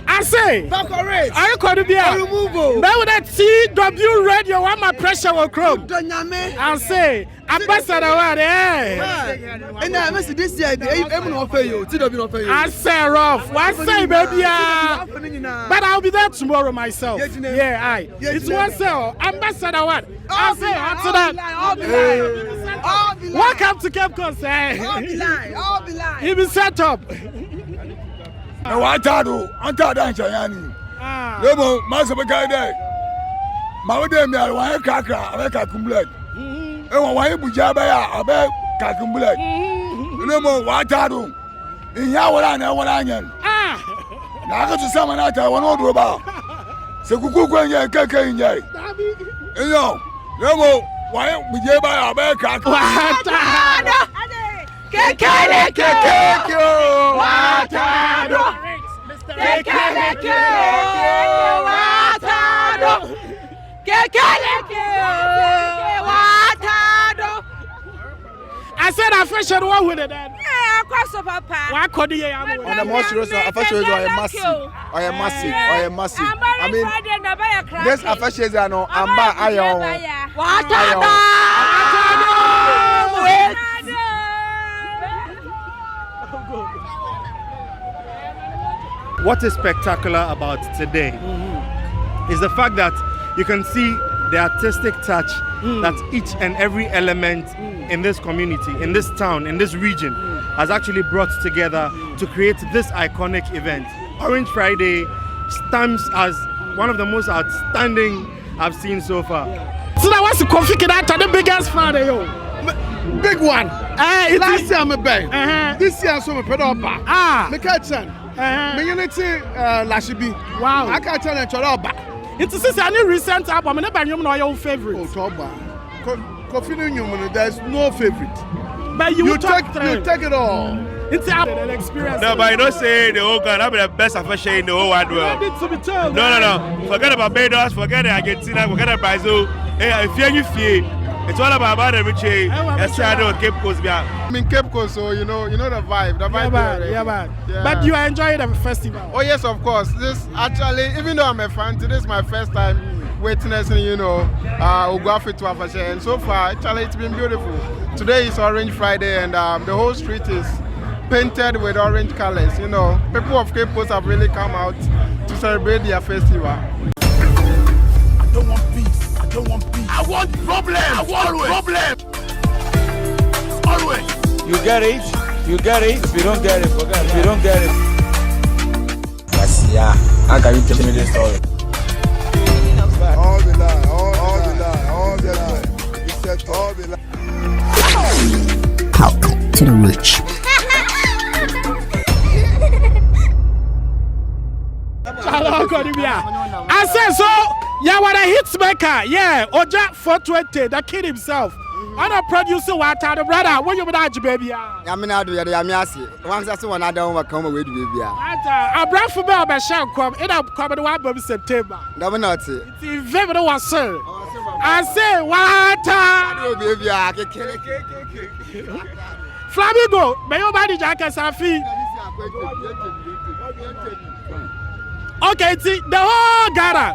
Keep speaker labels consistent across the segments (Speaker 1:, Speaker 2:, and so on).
Speaker 1: I say, I could be a remove. Now that TW radio, why my pressure will crumb. I say, Ambassador, and I miss this year, I'm not for you. I say, Rolf, what say, baby? But I'll be there tomorrow myself. Yeah, it's one cell. Ambassador, what? I say, after that, welcome to Cape Coast. I'll be lying. He be set up.
Speaker 2: What I do? I'm tired. Lemo, Master Bagay. Maudem, I want a cacra, I make a complete. And why you Bujabaya, I beg Kakumblet. Lemo, what I do? In Yawan, I want onion. Now I go to someone out I want to do about. So Kuku and Kaka in Jay. You know, Lemo, why would you buy a bag?
Speaker 1: I said Afahye one with it. Why could you?
Speaker 3: On the most serious, Afahye I am massive. I mean, this Afahye is no amba ayo.
Speaker 4: What is spectacular about today is the fact that you can see the artistic touch that each and every element in this community, in this town, in this region has actually brought together to create this iconic event. Orange Friday stands as one of the most outstanding I've seen so far.
Speaker 1: So now what's the conflict that the biggest fan yo?
Speaker 3: Big one. Last year I'm a bang. This year I'm so
Speaker 1: a
Speaker 3: me catch me unity Lashibi.
Speaker 1: Wow.
Speaker 3: I can't tell you Choroba.
Speaker 1: It's a new recent album. I never knew your favorite.
Speaker 3: Oh, Toba. Coffee there's no favorite.
Speaker 1: But you take
Speaker 3: it all.
Speaker 1: It's an experience.
Speaker 5: No, but you don't say the whole God, I'm the best Afahye in the whole wide world.
Speaker 1: To be told.
Speaker 5: No. Forget about Barbados, forget Argentina, forget Brazil. Hey, if you feel it's all about the rich. Yes, I know Cape Coast.
Speaker 3: I'm in Cape Coast, so you know the vibe. The vibe.
Speaker 1: Yeah. But you are enjoying the festival.
Speaker 3: Oh yes, of course. This actually, even though I'm a fan, today is my first time witnessing, Oguaa Fetu Afahye, and so far, actually, it's been beautiful. Today is Orange Friday, and the whole street is painted with orange colors. People of Cape Coast have really come out to celebrate their festival.
Speaker 2: I don't want peace. I want problem. Always.
Speaker 6: You get it. If you don't get it, forget it. If you don't get it. Yeah. How can you tell me this story?
Speaker 3: All the lie. You said all the lie.
Speaker 7: Welcome to the rich.
Speaker 1: I said so. Yeah, what a hits maker. Yeah, Oja 420, the kid himself. I'm a producer, what are the brother? What you would baby?
Speaker 6: I'm not doing it. I'm asking. Once I saw another one come away, baby.
Speaker 1: I brought for Bell by Shell Crop. It up coming 1 September.
Speaker 6: No, not it.
Speaker 1: It's very was sir. I say, what? Flamingo, may your body jacket Safi. Okay, see, the whole Gara.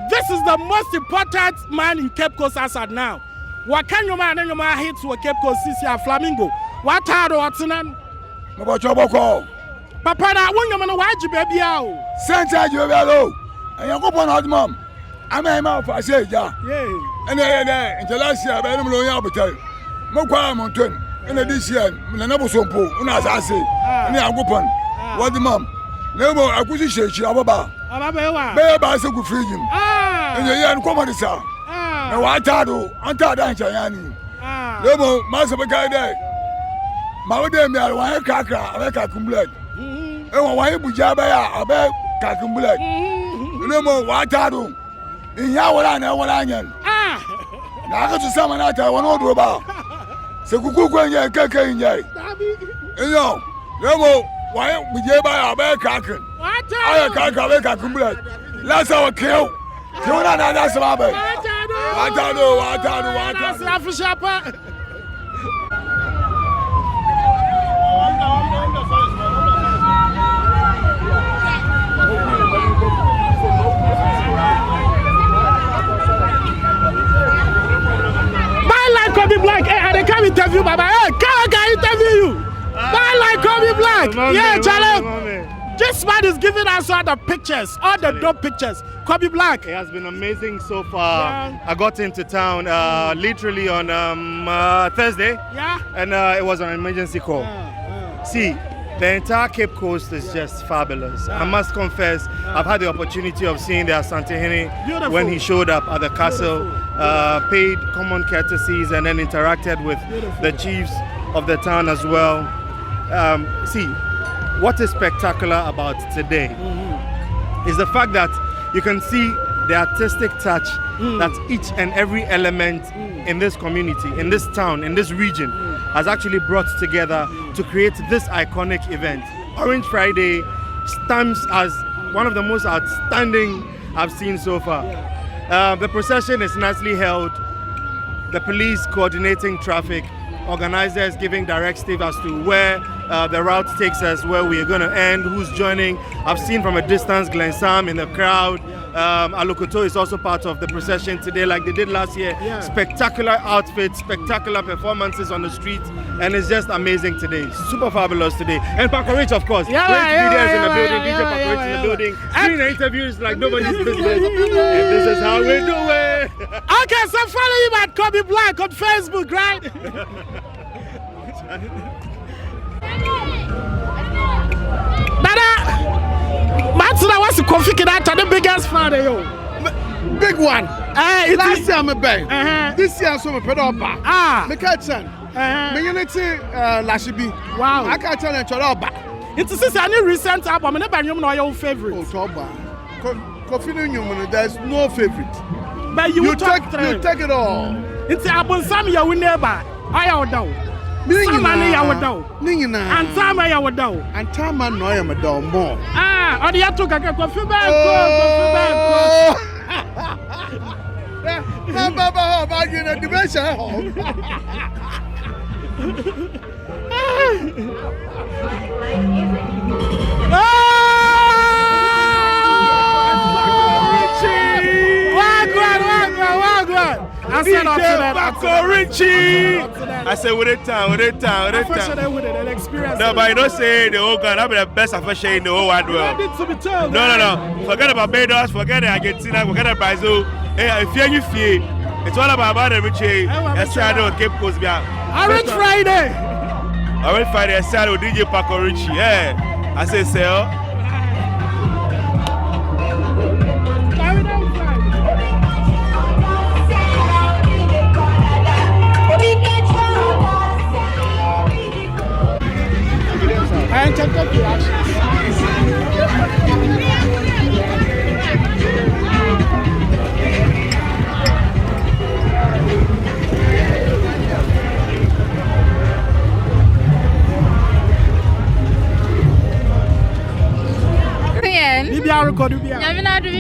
Speaker 1: This is the most important man in Cape Coast as at now. What can you man and your man hit to Cape Coast this year, Flamingo? What are the what's in them? Papa, I want you to watch you, baby.
Speaker 2: Santa, you hello. And you go on hard mom. I'm a man for say, yeah. And then, until last year, I don't know your appetite. Mokwa Mountain, and this year, Nanabu Sompo, Unas I say, and I go on. What the mom? No more acquisition, Ababa. Bear so good freedom. And you're young comedy, sir. And what I do, until Danchayani. No more, Master Bagay. Maudem, I want a cacra, I make a complete. And why you Bujabaya, I beg Kakumblet. No more, what I do. In Yawan, I want onion. Now I go to someone out I want to do about. So Kuku and Kaka in Jay. And no more. Why would you buy a bear cracker? I can't make a complete. That's our kill. Kill that, that's my baby. What I do.
Speaker 1: Black. Yeah, Charlie. This man is giving us all the pictures, all the dope pictures. Kobe Black.
Speaker 4: It has been amazing so far.
Speaker 1: Yeah.
Speaker 4: I got into town literally on Thursday.
Speaker 1: Yeah.
Speaker 4: And it was an emergency call. See, the entire Cape Coast is just fabulous. I must confess, I've had the opportunity of seeing the Asantehene when he showed up at the castle, paid common courtesies, and then interacted with the chiefs of the town as well. See, what is spectacular about today is the fact that you can see the artistic touch that each and every element in this community, in this town, in this region has actually brought together to create this iconic event. Orange Friday stands as one of the most outstanding I've seen so far. The procession is nicely held, the police coordinating traffic, organizers giving directives as to where the route takes us, where we are going to end, who's joining. I've seen from a distance Glen Sam in the crowd. Alokoto is also part of the procession today, like they did last year. Spectacular outfits, spectacular performances on the street, and it's just amazing today. Super fabulous today. And Paco Rich, of course. Great videos in the building, DJ Paco Rich in the building. Doing the interviews like nobody's business. And this is how we do it.
Speaker 1: Okay, so follow him at Kobe Black on Facebook, right? Matsuna was configured out the biggest father, yo.
Speaker 7: Big one. Last year I'm a bang. This year I'm so pedopa. Me catch me unity Lashibi.
Speaker 1: Wow.
Speaker 7: I can't tell you chodoba.
Speaker 1: It is a new recent album. Never you know your favorite.
Speaker 7: Oh, Toba. Coffee Newman, there's no favorite.
Speaker 1: But you take
Speaker 7: it all.
Speaker 1: It's album some you will never. I am down. Samani ya wadao.
Speaker 7: Ningina.
Speaker 1: Antama ya wadao.
Speaker 7: Antama no ya madao more.
Speaker 1: Odi ya tuka kwa kofi ba
Speaker 7: Na baba ho ba gina dimension ho.
Speaker 1: Wagwan. I said
Speaker 5: Paco Richie. I said with it time.
Speaker 1: An experience.
Speaker 5: No, but you don't say the whole Ghana be the best Afahye in the whole wide world.
Speaker 1: Need to be told.
Speaker 5: No. Forget about Barbados, forget the Argentina, forget the Brazil. Hey, if you fear, it's all about the Richie. Let's try to Cape Coast.
Speaker 1: Orange Friday.
Speaker 5: Orange Friday, I said with DJ Paco Richie. Yeah, I say sell.
Speaker 1: I entertain the actions.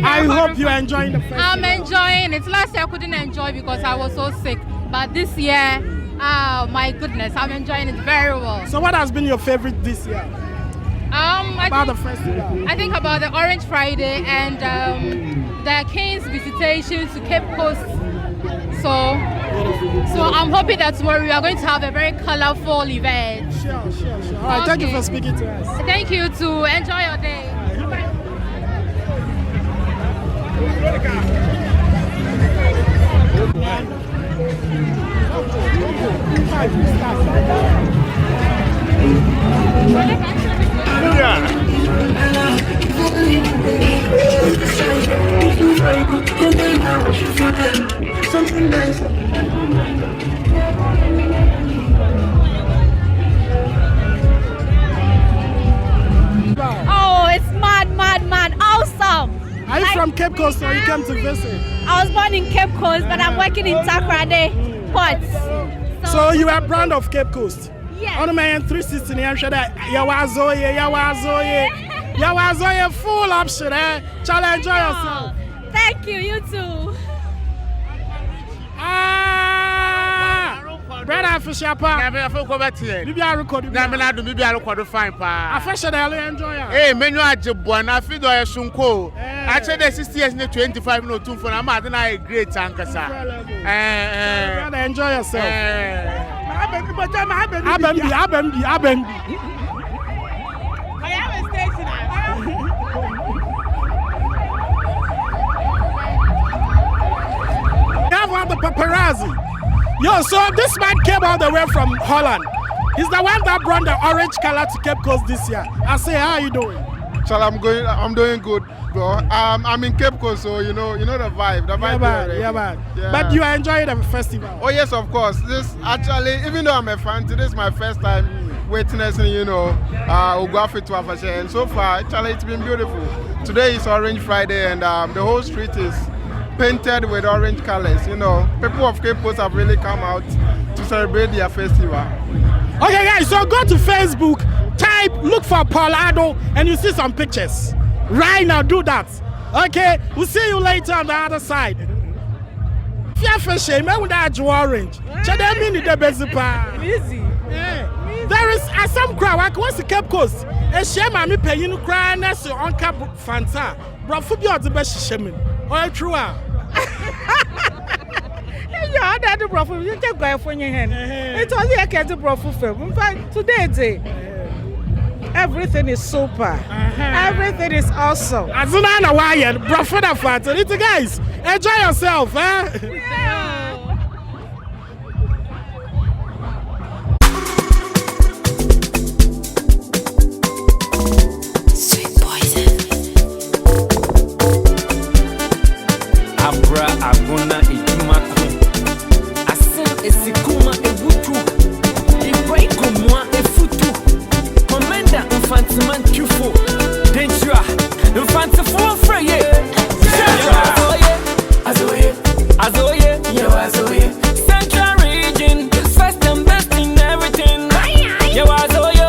Speaker 1: I hope you're enjoying the festival.
Speaker 8: I'm enjoying it. Last year I couldn't enjoy because I was so sick. But this year, oh my goodness, I'm enjoying it very well.
Speaker 1: So what has been your favorite this year?
Speaker 8: About
Speaker 1: the festival?
Speaker 8: I think about the Orange Friday and the King's visitation to Cape Coast. So I'm hoping that tomorrow we are going to have a very colorful event.
Speaker 1: Sure. All right, thank you for speaking to us.
Speaker 8: Thank you too. Enjoy your day.
Speaker 9: Oh, it's mad, awesome.
Speaker 1: Are you from Cape Coast or you came to visit?
Speaker 9: I was born in Cape Coast, but I'm working in Takoradi Port.
Speaker 1: So you are brand of Cape Coast?
Speaker 9: Yes.
Speaker 1: On my 360, I'm sure that Yawazoye full option, eh? Shall I enjoy yourself?
Speaker 9: Thank you, you too.
Speaker 1: Brother Afahye pa.
Speaker 10: I feel go back here.
Speaker 1: Bibi record.
Speaker 10: Na me na do bibi record fine pa.
Speaker 1: Afahye dey enjoy am.
Speaker 10: Eh, menu ajebu na fi do ye sunko. Actually the 60 years ne 25 no 2 for na ma na great ankasa.
Speaker 1: Brother enjoy yourself. Yo, so this man came all the way from Holland. He's the one that brought the orange color to Cape Coast this year. I say, how are you doing?
Speaker 3: So I'm doing good, bro. I'm in Cape Coast, so you know the vibe. The vibe.
Speaker 1: Yeah, man. But you are enjoying the festival.
Speaker 3: Oh yes, of course. This actually, even though I'm a fan, today is my first time witnessing, Oguaa Fetu Afahye, and so far, actually, it's been beautiful. Today is Orange Friday, and the whole street is painted with orange colors. People of Cape Coast have really come out to celebrate their festival.
Speaker 1: Okay, guys, so go to Facebook, look for Paulado, and you see some pictures. Right now, do that. Okay, we'll see you later on the other side. Afahye, man, that orange.
Speaker 11: Easy.
Speaker 1: There is some crowd. I go to Cape Coast. A shame I'm paying you cry next to Uncle Fanta. Bro, for you the best shaman. Oh, true.
Speaker 11: Yeah, that the bro you take go for your hand. It's only a cat bro film. In fact, today everything is super. Everything is awesome.
Speaker 1: Azuna why bro for the fat. Guys, enjoy yourself, eh?
Speaker 12: Aguna ejumako asen esikuma ebutu ibreiko moi efutu commander infantiman tufo denjua infantifo freye azoye azoye central region first and best in everything azoye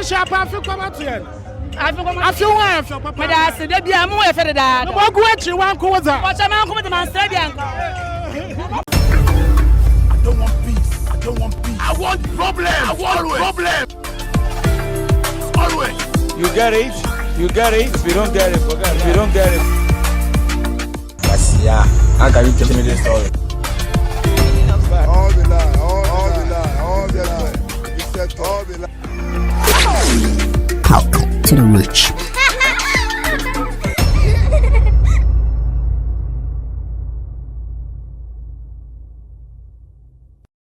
Speaker 1: sharp. I feel come out here.
Speaker 13: I feel
Speaker 1: one.
Speaker 13: But I said, there be a more for that.
Speaker 1: No, go at you one cause.
Speaker 13: Watch a man come to my stadium.
Speaker 2: I don't want peace. I don't want peace. I want problems. I want problems. Always.
Speaker 6: You get it. You get it. If you don't get it, forget it. If you don't get it. Yeah. How can you tell me this story?
Speaker 2: All the lie. All the lie. All the lie. You said all the lie.
Speaker 14: Welcome to the Rich